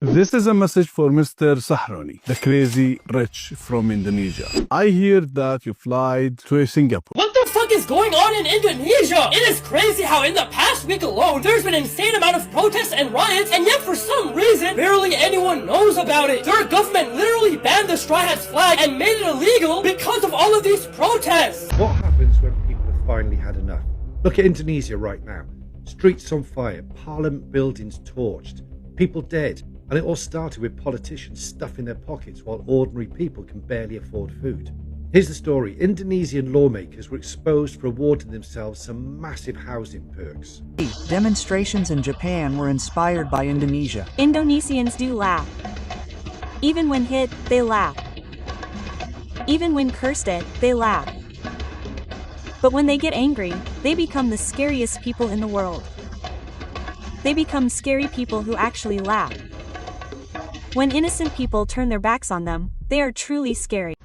This is a message for Mr. Sahroni, the crazy rich from Indonesia. I hear that you flied to Singapore. What the fuck is going on in Indonesia? It is crazy how in the past week alone, there's been an insane amount of protests and riots, and yet for some reason, barely anyone knows about it. Their government literally banned the Straw Hats flag and made it illegal because of all of these protests. What happens when people have finally had enough? Look at Indonesia right now. Streets on fire, parliament buildings torched, people dead, and it all started with politicians stuffing their pockets while ordinary people can barely afford food. Here's the story. Indonesian lawmakers were exposed for awarding themselves some massive housing perks. Demonstrations in Japan were inspired by Indonesia. Indonesians do laugh. Even when hit, they laugh. Even when cursed at, they laugh. But when they get angry, they become the scariest people in the world. They become scary people who actually laugh. When innocent people turn their backs on them, they are truly scary.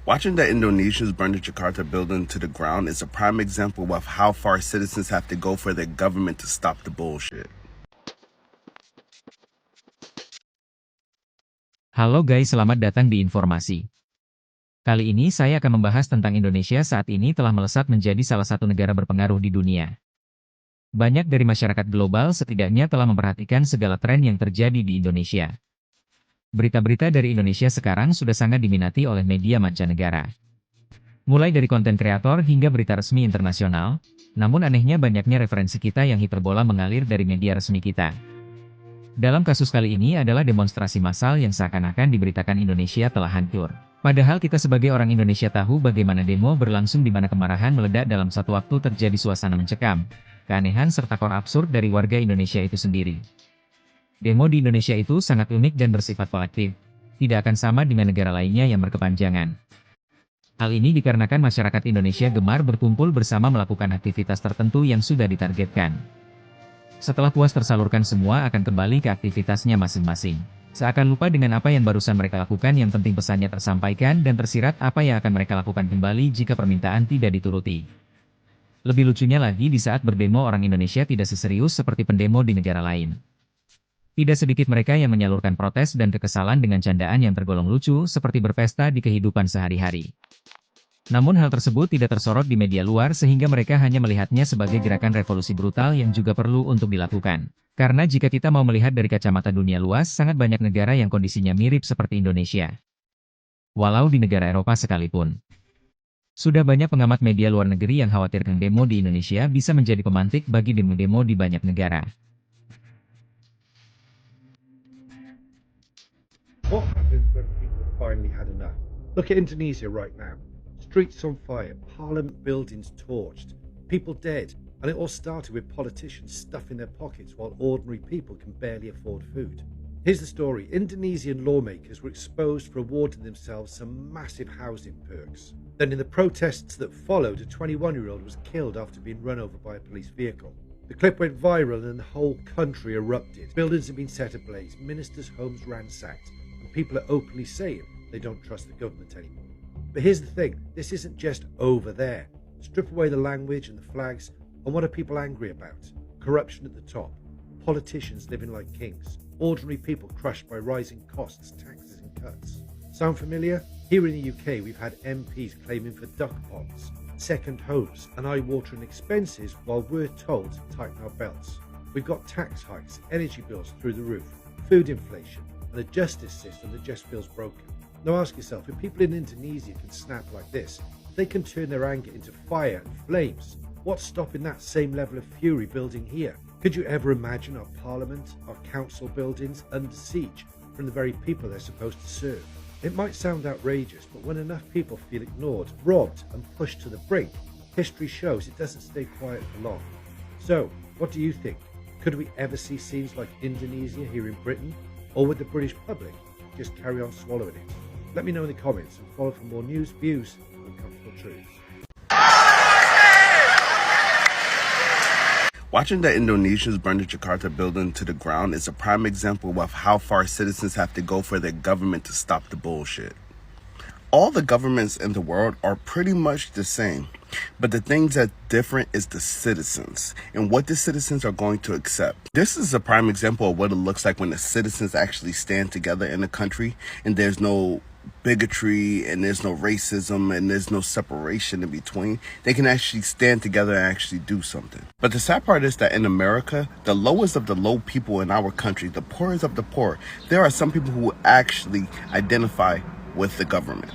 Watching the Indonesians burn the Jakarta building to the ground is a prime example of how far citizens have to go for their government to stop the bullshit. Halo guys, selamat datang di informasi. Kali ini saya akan membahas tentang Indonesia saat ini telah melesat menjadi salah satu negara berpengaruh di dunia. Banyak dari masyarakat global setidaknya telah memperhatikan segala tren yang terjadi di Indonesia. Berita-berita dari Indonesia sekarang sudah sangat diminati oleh media mancanegara. Mulai dari konten kreator hingga berita resmi internasional, namun anehnya banyaknya referensi kita yang hiperbola mengalir dari media resmi kita. Dalam kasus kali ini adalah demonstrasi massal yang seakan-akan diberitakan Indonesia telah hancur. Padahal kita sebagai orang Indonesia tahu bagaimana demo berlangsung di mana kemarahan meledak dalam satu waktu terjadi suasana mencekam, keanehan serta kor absurd dari warga Indonesia itu sendiri. Demo di Indonesia itu sangat unik dan bersifat kolektif, tidak akan sama dengan negara lainnya yang berkepanjangan. Hal ini dikarenakan masyarakat Indonesia gemar berkumpul bersama melakukan aktivitas tertentu yang sudah ditargetkan. Setelah puas tersalurkan semua akan kembali ke aktivitasnya masing-masing. Seakan lupa dengan apa yang barusan mereka lakukan, yang penting pesannya tersampaikan dan tersirat apa yang akan mereka lakukan kembali jika permintaan tidak dituruti. Lebih lucunya lagi di saat berdemo orang Indonesia tidak seserius seperti pendemo di negara lain. Tidak sedikit mereka yang menyalurkan protes dan kekesalan dengan candaan yang tergolong lucu seperti berpesta di kehidupan sehari-hari. Namun hal tersebut tidak tersorot di media luar sehingga mereka hanya melihatnya sebagai gerakan revolusi brutal yang juga perlu untuk dilakukan. Karena jika kita mau melihat dari kacamata dunia luas, sangat banyak negara yang kondisinya mirip seperti Indonesia. Walau di negara Eropa sekalipun. Sudah banyak pengamat media luar negeri yang khawatirkan demo di Indonesia bisa menjadi pemantik bagi demo-demo di banyak negara. What happens when people have finally had enough? Look at Indonesia right now. Streets on fire, parliament buildings torched, people dead, and it all started with politicians stuffing their pockets while ordinary people can barely afford food. Here's the story. Indonesian lawmakers were exposed for awarding themselves some massive housing perks. Then in the protests that followed, a 21-year-old was killed after being run over by a police vehicle. The clip went viral and the whole country erupted. Buildings have been set ablaze, ministers' homes ransacked, and people are openly saying they don't trust the government anymore. But here's the thing, this isn't just over there. Strip away the language and the flags, and what are people angry about? Corruption at the top, politicians living like kings, ordinary people crushed by rising costs, taxes and cuts. Sound familiar? Here in the UK we've had MPs claiming for duck ponds, second homes and eye-watering expenses while we're told to tighten our belts. We've got tax hikes, energy bills through the roof, food inflation, and a justice system that just feels broken. Now ask yourself, if people in Indonesia can snap like this, if they can turn their anger into fire and flames, what's stopping that same level of fury building here? Could you ever imagine our parliament, our council buildings under siege from the very people they're supposed to serve? It might sound outrageous, but when enough people feel ignored, robbed and pushed to the brink, history shows it doesn't stay quiet for long. So, what do you think? Could we ever see scenes like Indonesia here in Britain? Or would the British public just carry on swallowing it? Let me know in the comments and follow for more news, views and uncomfortable truths. Watching the Indonesians burn the Jakarta building to the ground is a prime example of how far citizens have to go for their government to stop the bullshit. All the governments in the world are pretty much the same. But the things that's different is the citizens and what the citizens are going to accept. This is a prime example of what it looks like when the citizens actually stand together in a country and there's no bigotry and there's no racism and there's no separation in between. They can actually stand together and actually do something. But the sad part is that in America, the lowest of the low people in our country, the poorest of the poor, there are some people who actually identify with the government.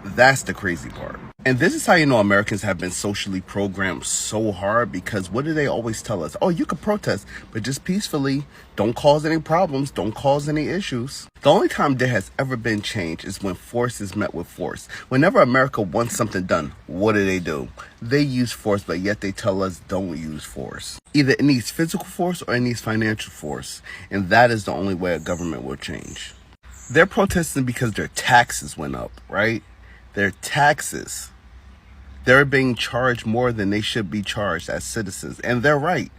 That's the crazy part. And this is how you know Americans have been socially programmed so hard, because what do they always tell us? Oh, you can protest, but just peacefully. Don't cause any problems. Don't cause any issues. The only time there has ever been change is when force is met with force. Whenever America wants something done, what do? They use force, but yet they tell us don't use force. Either it needs physical force or it needs financial force. And that is the only way a government will change. They're protesting because their taxes went up, right? Their taxes. They're being charged more than they should be charged as citizens. And they're right.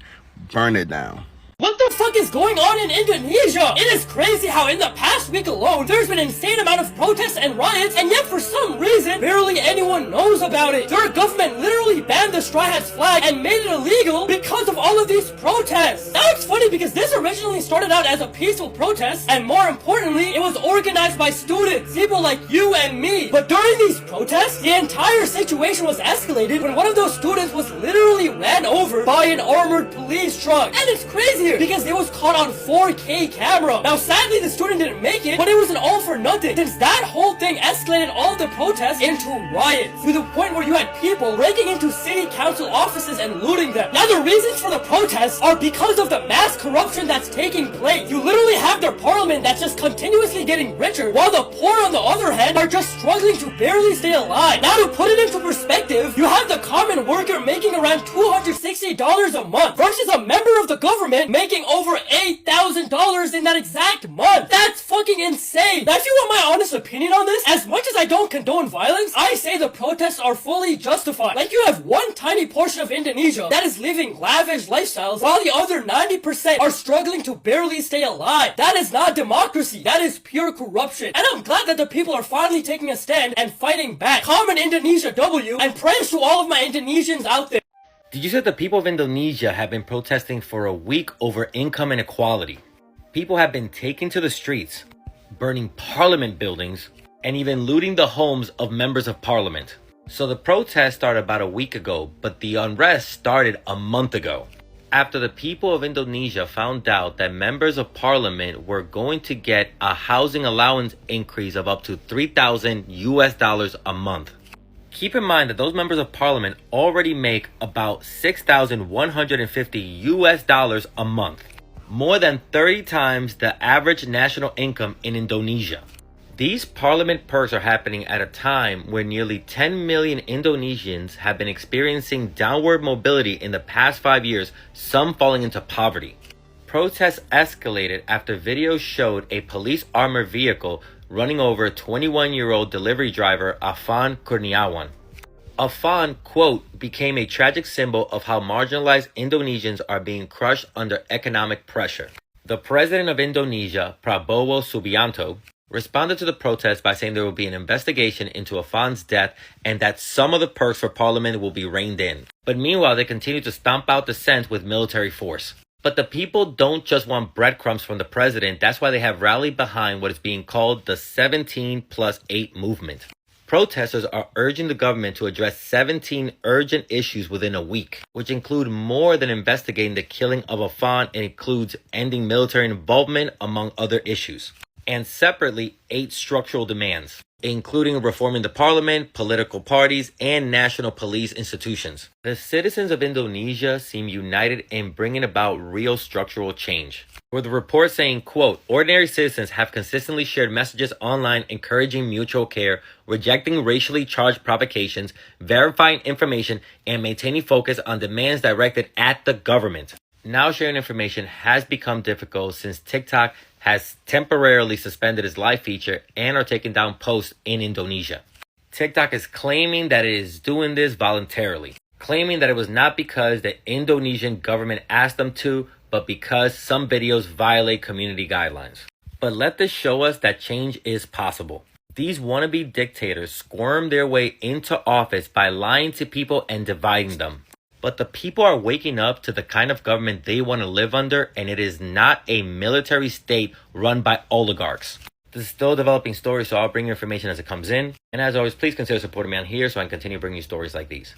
Burn it down. What the fuck is going on in Indonesia? It is crazy how in the past week alone, there's been an insane amount of protests and riots, and yet for some reason, barely anyone knows about it. Their government literally banned the Straw Hats flag and made it illegal because of all of these protests. Now it's funny because this originally started out as a peaceful protest, and more importantly, it was organized by students, people like you and me. But during these protests, the entire situation was escalated when one of those students was literally ran over by an armored police truck. And it's crazy because it was caught on 4K camera. Now sadly the student didn't make it, but it was an all for nothing, since that whole thing escalated all the protests into riots, to the point where you had people breaking into city council offices and looting them. Now the reasons for the protests are because of the mass corruption that's taking place. You literally have their parliament that's just continuously getting richer, while the poor on the other hand are just struggling to barely stay alive. Now to put it into perspective, you have the common worker making around $260 a month versus a member of the government making over $8,000 in that exact month. That's fucking insane. Now, if you want my honest opinion on this, as much as I don't condone violence, I say the protests are fully justified. Like, you have one tiny portion of Indonesia that is living lavish lifestyles, while the other 90% are struggling to barely stay alive. That is not democracy. That is pure corruption. And I'm glad that the people are finally taking a stand and fighting back. Common Indonesia W, and prayers to all of my Indonesians out there. Did you say the people of Indonesia have been protesting for a week over income inequality? People have been taking to the streets, burning parliament buildings, and even looting the homes of members of parliament. So the protest started about a week ago, but the unrest started a month ago. After the people of Indonesia found out that members of parliament were going to get a housing allowance increase of up to $3,000 a month. Keep in mind that those members of parliament already make about $6,150 a month, more than 30 times the average national income in Indonesia. These parliament perks are happening at a time where nearly 10 million Indonesians have been experiencing downward mobility in the past 5 years, some falling into poverty. Protests escalated after videos showed a police armored vehicle running over 21-year-old delivery driver Afan Kurniawan. Afan, quote, became a tragic symbol of how marginalized Indonesians are being crushed under economic pressure. The president of Indonesia, Prabowo Subianto, responded to the protest by saying there will be an investigation into Afan's death and that some of the perks for parliament will be reined in. But meanwhile, they continue to stomp out dissent with military force. But the people don't just want breadcrumbs from the president. That's why they have rallied behind what is being called the 17+8 movement. Protesters are urging the government to address 17 urgent issues within a week, which include more than investigating the killing of Afan. It includes ending military involvement, among other issues. And separately, 8 structural demands, including reforming the parliament, political parties, and national police institutions. The citizens of Indonesia seem united in bringing about real structural change. With the report saying, quote, ordinary citizens have consistently shared messages online encouraging mutual care, rejecting racially charged provocations, verifying information, and maintaining focus on demands directed at the government. Now sharing information has become difficult since TikTok has temporarily suspended its live feature and are taking down posts in Indonesia. TikTok is claiming that it is doing this voluntarily, claiming that it was not because the Indonesian government asked them to, but because some videos violate community guidelines. But let this show us that change is possible. These wannabe dictators squirm their way into office by lying to people and dividing them. But the people are waking up to the kind of government they want to live under, and it is not a military state run by oligarchs. This is still a developing story, so I'll bring you information as it comes in. And as always, please consider supporting me on here so I can continue bringing you stories like these.